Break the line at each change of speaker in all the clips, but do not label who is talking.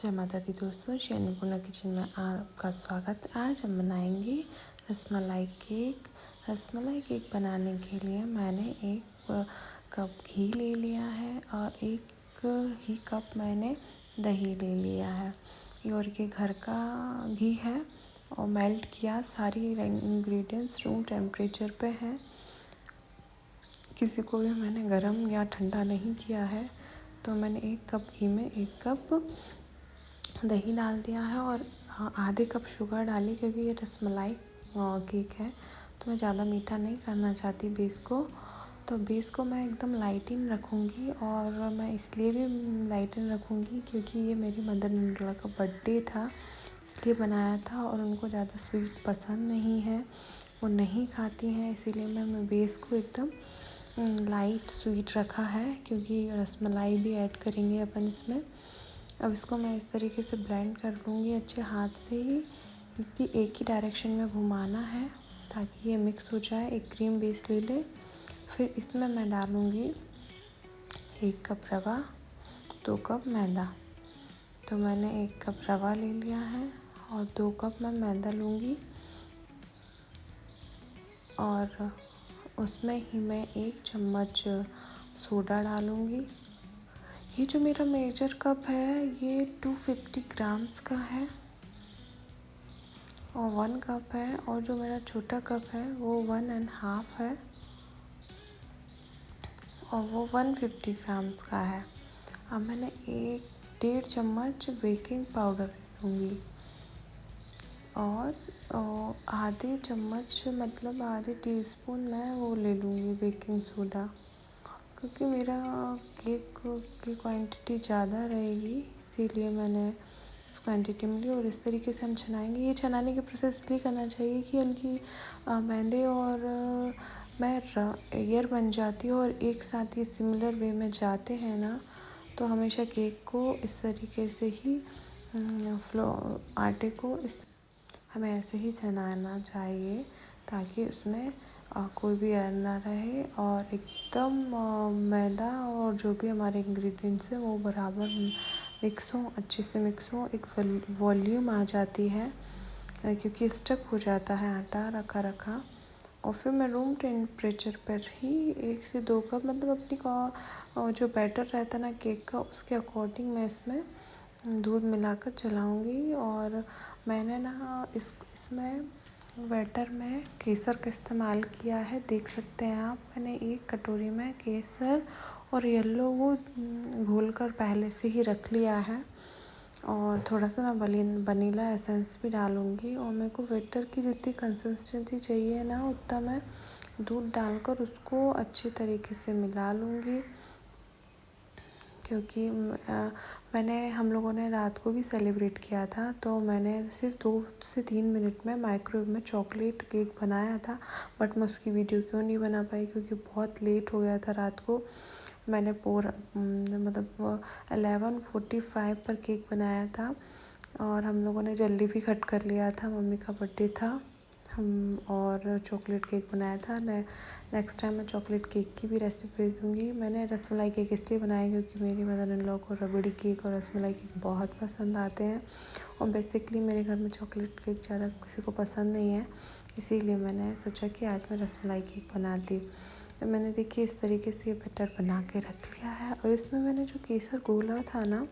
जय माता दी दोस्तों, श्री अन्नपूर्णा किचन में आपका स्वागत। आज हम बनाएंगे रसमलाई केक। रसमलाई केक बनाने के लिए मैंने एक कप घी ले लिया है और एक ही कप मैंने दही ले लिया है और ये घर का घी है और मेल्ट किया। सारी इंग्रेडिएंट्स रूम टेम्परेचर पे हैं, किसी को भी मैंने गरम या ठंडा नहीं किया है। तो मैंने एक कप घी में एक कप दही डाल दिया है और आधे कप शुगर डाली, क्योंकि ये रसमलाई केक है तो मैं ज़्यादा मीठा नहीं करना चाहती बेस को। तो बेस को मैं एकदम लाइटिन रखूँगी और मैं इसलिए भी लाइटिन रखूँगी क्योंकि ये मेरी मदर इन लॉ का बर्थडे था, इसलिए बनाया था और उनको ज़्यादा स्वीट पसंद नहीं है, वो नहीं खाती हैं, इसीलिए मैं बेस को एकदम लाइट स्वीट रखा है, क्योंकि रसमलाई भी ऐड करेंगे अपन इसमें। अब इसको मैं इस तरीके से ब्लेंड कर लूँगी अच्छे हाथ से ही। इसकी एक ही डायरेक्शन में घुमाना है ताकि ये मिक्स हो जाए, एक क्रीम बेस ले ले। फिर इसमें मैं डालूँगी 1 कप रवा, 2 कप मैदा। तो मैंने 1 कप रवा ले लिया है और 2 कप मैं मैदा लूँगी और उसमें ही मैं 1 चम्मच सोडा डालूँगी। ये जो मेरा मेजर कप है ये 250 ग्राम्स का है और 1 कप है, और जो मेरा छोटा कप है वो 1.5 है और वो 150 ग्राम्स का है। अब मैंने 1.5 चम्मच बेकिंग पाउडर लूँगी और आधे चम्मच मतलब आधे टीस्पून मैं वो ले लूँगी बेकिंग सोडा, क्योंकि मेरा केक की क्वांटिटी ज़्यादा रहेगी इसीलिए मैंने इस क्वांटिटी में ली। और इस तरीके से हम छनाएंगे। ये छनाने की प्रोसेस इसलिए करना चाहिए कि उनकी मैदे और मैं एयर बन जाती है और एक साथ ये सिमिलर वे में जाते हैं ना, तो हमेशा केक को इस तरीके से ही आटे को हमें ऐसे ही छनाना चाहिए ताकि उसमें कोई भी एयर ना रहे और एकदम मैदा और जो भी हमारे इंग्रेडिएंट्स हैं वो बराबर मिक्स हो, अच्छे से मिक्स हो, एक वॉल्यूम आ जाती है, क्योंकि स्टक हो जाता है आटा रखा रखा। और फिर मैं रूम टेम्परेचर पर ही 1 से 2 कप मतलब अपनी जो बैटर रहता है ना केक का, उसके अकॉर्डिंग मैं इसमें दूध मिलाकर चलाऊँगी। और मैंने ना इसमें बैटर में केसर का इस्तेमाल किया है, देख सकते हैं आप। मैंने 1 कटोरी में केसर और येलो वो घोलकर पहले से ही रख लिया है और थोड़ा सा मैं वनीला एसेंस भी डालूँगी। और मेरे को बैटर की जितनी कंसिस्टेंसी चाहिए ना उतना मैं दूध डालकर उसको अच्छी तरीके से मिला लूँगी, क्योंकि हम लोगों ने रात को भी सेलिब्रेट किया था, तो मैंने सिर्फ 2 से 3 मिनट में माइक्रोवेव में चॉकलेट केक बनाया था, बट मैं उसकी वीडियो क्यों नहीं बना पाई क्योंकि बहुत लेट हो गया था रात को। मैंने मतलब 11:45 पर केक बनाया था और हम लोगों ने जल्दी भी कट कर लिया था, मम्मी का बर्थडे था और चॉकलेट केक बनाया था। नेक्स्ट टाइम मैं चॉकलेट केक की भी रेसिपी भेज दूँगी। मैंने रसमलाई केक इसलिए बनाया क्योंकि मेरी मदर इन लॉ को रबड़ी केक और रसमलाई केक बहुत पसंद आते हैं और बेसिकली मेरे घर में चॉकलेट केक ज़्यादा किसी को पसंद नहीं है, इसीलिए मैंने सोचा कि आज मैं रसमलाई केक बनाती। तो मैंने देखिए इस तरीके से ये बैटर बना के रख लिया है और इसमें मैंने जो केसर घोला था ना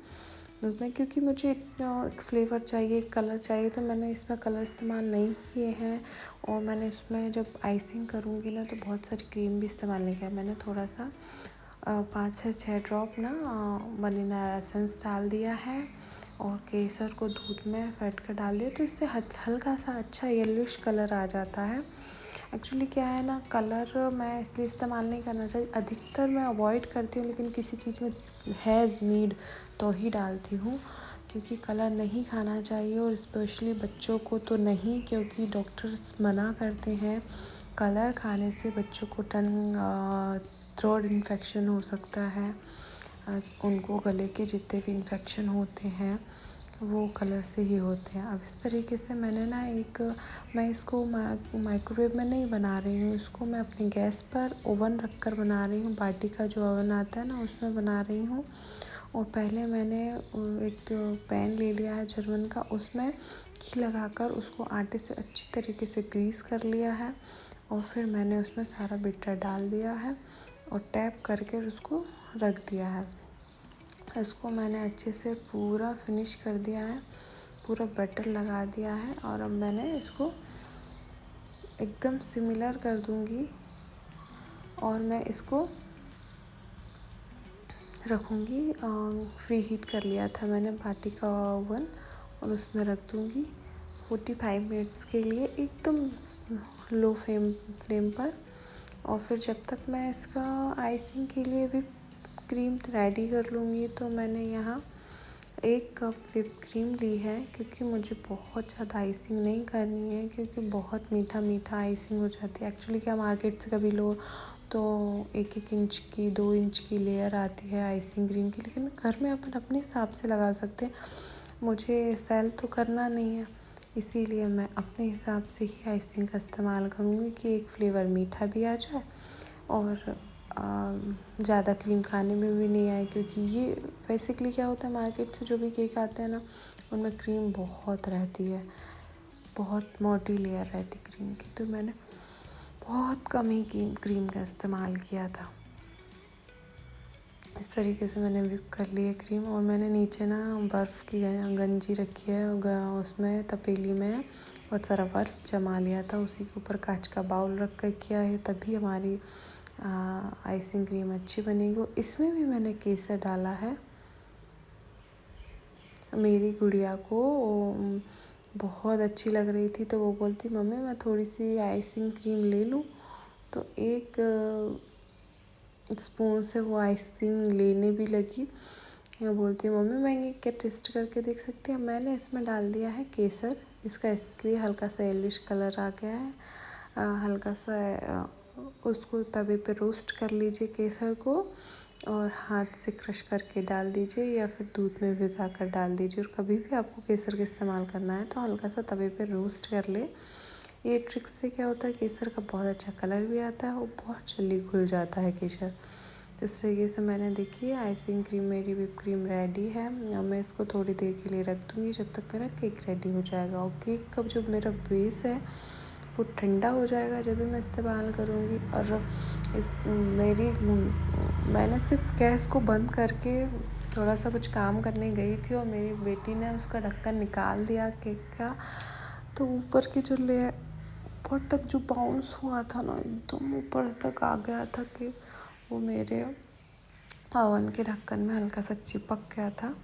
दूध में, क्योंकि मुझे एक फ्लेवर चाहिए, एक कलर चाहिए, तो मैंने इसमें कलर इस्तेमाल नहीं किए हैं। और मैंने इसमें जब आइसिंग करूँगी ना तो बहुत सारी क्रीम भी इस्तेमाल नहीं किया, मैंने थोड़ा सा 5 से 6 ड्रॉप ना वनीला एसेंस डाल दिया है और केसर को दूध में फेंट कर डाल दिया, तो इससे हल्का सा अच्छा येलोइश कलर आ जाता है। एक्चुअली क्या है ना, कलर मैं इसलिए इस्तेमाल नहीं करना चाहिए, अधिकतर मैं अवॉइड करती हूँ, लेकिन किसी चीज़ में है नीड तो ही डालती हूँ, क्योंकि कलर नहीं खाना चाहिए और स्पेशली बच्चों को तो नहीं, क्योंकि डॉक्टर्स मना करते हैं कलर खाने से बच्चों को थ्रोट इन्फेक्शन हो सकता है, उनको गले के जितने भी इन्फेक्शन होते हैं वो कलर से ही होते हैं। अब इस तरीके से मैंने ना मैं इसको माइक्रोवेव में नहीं बना रही हूँ, इसको मैं अपने गैस पर ओवन रख कर बना रही हूँ। बाटी का जो ओवन आता है ना उसमें बना रही हूँ और पहले मैंने एक तो पैन ले लिया है जर्मन का, उसमें घी लगाकर उसको आटे से अच्छी तरीके से ग्रीस कर लिया है और फिर मैंने उसमें सारा बैटर डाल दिया है और टैप करके उसको रख दिया है। इसको मैंने अच्छे से पूरा फिनिश कर दिया है, पूरा बैटर लगा दिया है और अब मैंने इसको एकदम सिमिलर कर दूंगी और मैं इसको रखूँगी। फ्री हीट कर लिया था मैंने बाटी का ओवन और उसमें रख दूँगी 45 मिनट्स के लिए एकदम लो फ्लेम पर। और फिर जब तक मैं इसका आइसिंग के लिए व्हिप क्रीम रेडी कर लूँगी, तो मैंने यहाँ 1 कप व्हिप क्रीम ली है क्योंकि मुझे बहुत ज़्यादा आइसिंग नहीं करनी है, क्योंकि बहुत मीठा मीठा आइसिंग हो जाती है। एक्चुअली क्या मार्केट से कभी लो तो 1-1 इंच की 2 इंच की लेयर आती है आइसिंग क्रीम की, लेकिन घर में अपन अपने हिसाब से लगा सकते हैं। मुझे सेल तो करना नहीं है, इसीलिए मैं अपने हिसाब से ही आइसिंग का इस्तेमाल करूँगी कि एक फ्लेवर मीठा भी आ जाए और ज़्यादा क्रीम खाने में भी नहीं आए। क्योंकि ये बेसिकली क्या होता है, मार्केट से जो भी केक आते हैं ना, उनमें क्रीम बहुत रहती है, बहुत मोटी लेयर रहती क्रीम की। तो मैंने बहुत कम ही क्रीम का इस्तेमाल किया था। इस तरीके से मैंने व्हिप कर ली है क्रीम और मैंने नीचे ना बर्फ़ की गंजी रखी है, उसमें तपेली में बहुत सारा बर्फ़ जमा लिया था, उसी के ऊपर कांच का बाउल रख कर किया है, तभी हमारी आइसिंग क्रीम अच्छी बनेगी। इसमें भी मैंने केसर डाला है। मेरी गुड़िया को बहुत अच्छी लग रही थी, तो वो बोलती मम्मी मैं थोड़ी सी आइसिंग क्रीम ले लूँ। तो एक स्पून से वो आइसिंग लेने भी लगी। मैं बोलती मम्मी मैं ये क्या टेस्ट करके देख सकती हूँ। मैंने इसमें डाल दिया है केसर, इसका इसलिए हल्का सा येलोइश कलर आ गया है। हल्का सा उसको तवे पे रोस्ट कर लीजिए केसर को और हाथ से क्रश करके डाल दीजिए या फिर दूध में भिगा कर डाल दीजिए। और कभी भी आपको केसर का इस्तेमाल करना है तो हल्का सा तवे पे रोस्ट कर ले। ये ट्रिक से क्या होता है, केसर का बहुत अच्छा कलर भी आता है और बहुत जल्दी घुल जाता है केसर। इस तरीके से मैंने देखिए आइसिंग क्रीम, मेरी व्हिप क्रीम रेडी है। और मैं इसको थोड़ी देर के लिए रख दूँगी जब तक मेरा केक रेडी हो जाएगा। और केक का जो मेरा बेस है वो ठंडा हो जाएगा जब भी मैं इस्तेमाल करूँगी। और मैंने सिर्फ गैस को बंद करके थोड़ा सा कुछ काम करने गई थी और मेरी बेटी ने उसका ढक्कन निकाल दिया केक का। तो ऊपर की जो लेयर ऊपर तक जो बाउंस हुआ था ना, एकदम ऊपर तक आ गया था केक, वो मेरे ओवन के ढक्कन में हल्का सा चिपक गया था,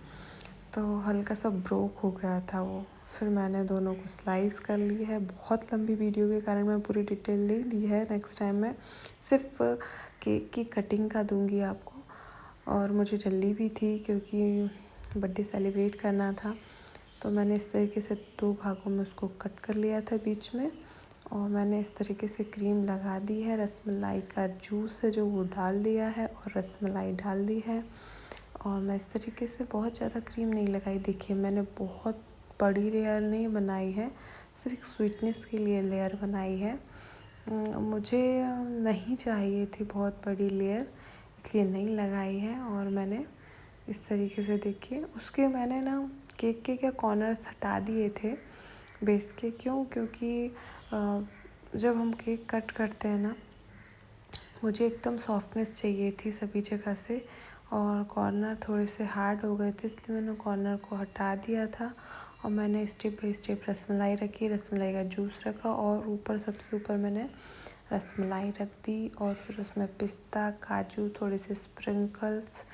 तो हल्का सा ब्रोक हो गया था वो। फिर मैंने दोनों को स्लाइस कर ली है। बहुत लंबी वीडियो के कारण मैं पूरी डिटेल नहीं दी है, नेक्स्ट टाइम मैं सिर्फ केक की कटिंग का दूंगी आपको। और मुझे जल्दी भी थी क्योंकि बर्थडे सेलिब्रेट करना था, तो मैंने इस तरीके से 2 भागों में उसको कट कर लिया था बीच में। और मैंने इस तरीके से क्रीम लगा दी है, रसमलाई का जूस है जो वो डाल दिया है और रसमलाई डाल दी है। और मैं इस तरीके से बहुत ज़्यादा क्रीम नहीं लगाई। देखिए मैंने बहुत बड़ी लेयर नहीं बनाई है, सिर्फ स्वीटनेस के लिए लेयर बनाई है। मुझे नहीं चाहिए थी बहुत बड़ी लेयर, इसलिए नहीं लगाई है। और मैंने इस तरीके से देखिए उसके मैंने ना केक के क्या कॉर्नर्स हटा दिए थे बेस के। क्यों? क्योंकि जब हम केक कट करते हैं ना, मुझे एकदम सॉफ्टनेस चाहिए थी सभी जगह से और कॉर्नर थोड़े से हार्ड हो गए थे, इसलिए मैंने कॉर्नर को हटा दिया था। और मैंने स्टेप बाय स्टेप रसमलाई रखी, रसमलाई का जूस रखा और ऊपर सबसे ऊपर मैंने रसमलाई रख दी और फिर उसमें पिस्ता, काजू, थोड़े से स्प्रिंकल्स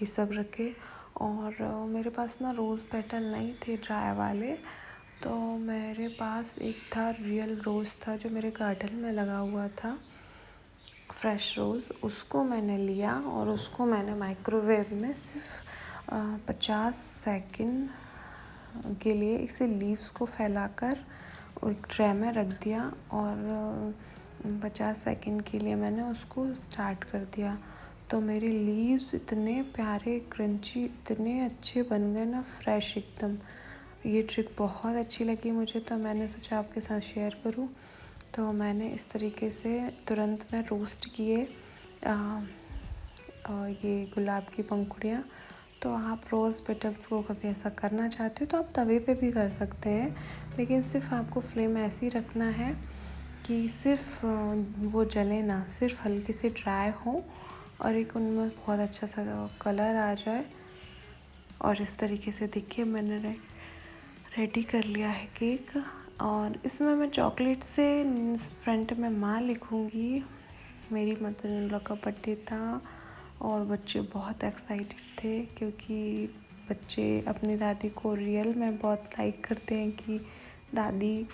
ये सब रखे। और मेरे पास ना रोज़ पेटल नहीं थे ड्राई वाले, तो मेरे पास एक था रियल रोज़ था जो मेरे गार्डन में लगा हुआ था, फ्रेश रोज़। उसको मैंने लिया और उसको मैंने माइक्रोवेव में सिर्फ 50 सेकंड के लिए इसे लीव्स को फैलाकर एक ट्रे में रख दिया और 50 सेकंड के लिए मैंने उसको स्टार्ट कर दिया। तो मेरे लीव्स इतने प्यारे क्रंची, इतने अच्छे बन गए ना, फ्रेश एकदम। ये ट्रिक बहुत अच्छी लगी मुझे, तो मैंने सोचा आपके साथ शेयर करूं। तो मैंने इस तरीके से तुरंत में रोस्ट किए ये गुलाब की पंखुड़ियाँ। तो आप रोज़ पेटल्स को कभी ऐसा करना चाहते हो तो आप तवे पे भी कर सकते हैं, लेकिन सिर्फ आपको फ्लेम ऐसी रखना है कि सिर्फ वो जले ना, सिर्फ हल्की सी ड्राई हो और एक उनमें बहुत अच्छा सा कलर आ जाए। और इस तरीके से देखिए मैंने रेडी कर लिया है केक। और इसमें मैं चॉकलेट से फ्रंट में माँ लिखूँगी। मेरी मदर इन लॉ का बर्थडे था और बच्चे बहुत एक्साइटेड थे, क्योंकि बच्चे अपनी दादी को रियल में बहुत लाइक करते हैं कि दादी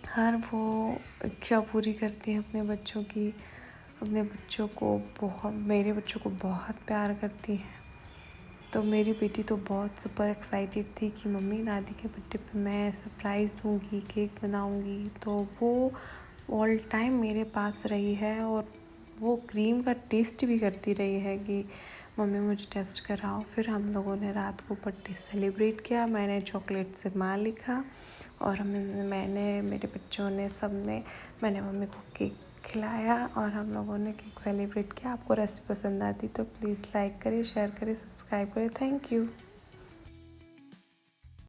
हर वो इच्छा पूरी करती है अपने बच्चों की, अपने बच्चों को बहुत, मेरे बच्चों को बहुत प्यार करती हैं। तो मेरी बेटी तो बहुत सुपर एक्साइटेड थी कि मम्मी दादी के बर्थडे पे मैं सरप्राइज़ दूँगी, केक बनाऊँगी। तो वो ऑल टाइम मेरे पास रही है और वो क्रीम का टेस्ट भी करती रही है कि मम्मी मुझे टेस्ट कराओ। फिर हम लोगों ने रात को बर्थडे सेलिब्रेट किया। मैंने चॉकलेट से माँ लिखा और मेरे बच्चों ने मैंने मम्मी को केक खिलाया और हम लोगों ने केक सेलिब्रेट किया। आपको रेसिपी पसंद आती तो प्लीज़ लाइक करें, शेयर करें, सब्सक्राइब करें। Thank you.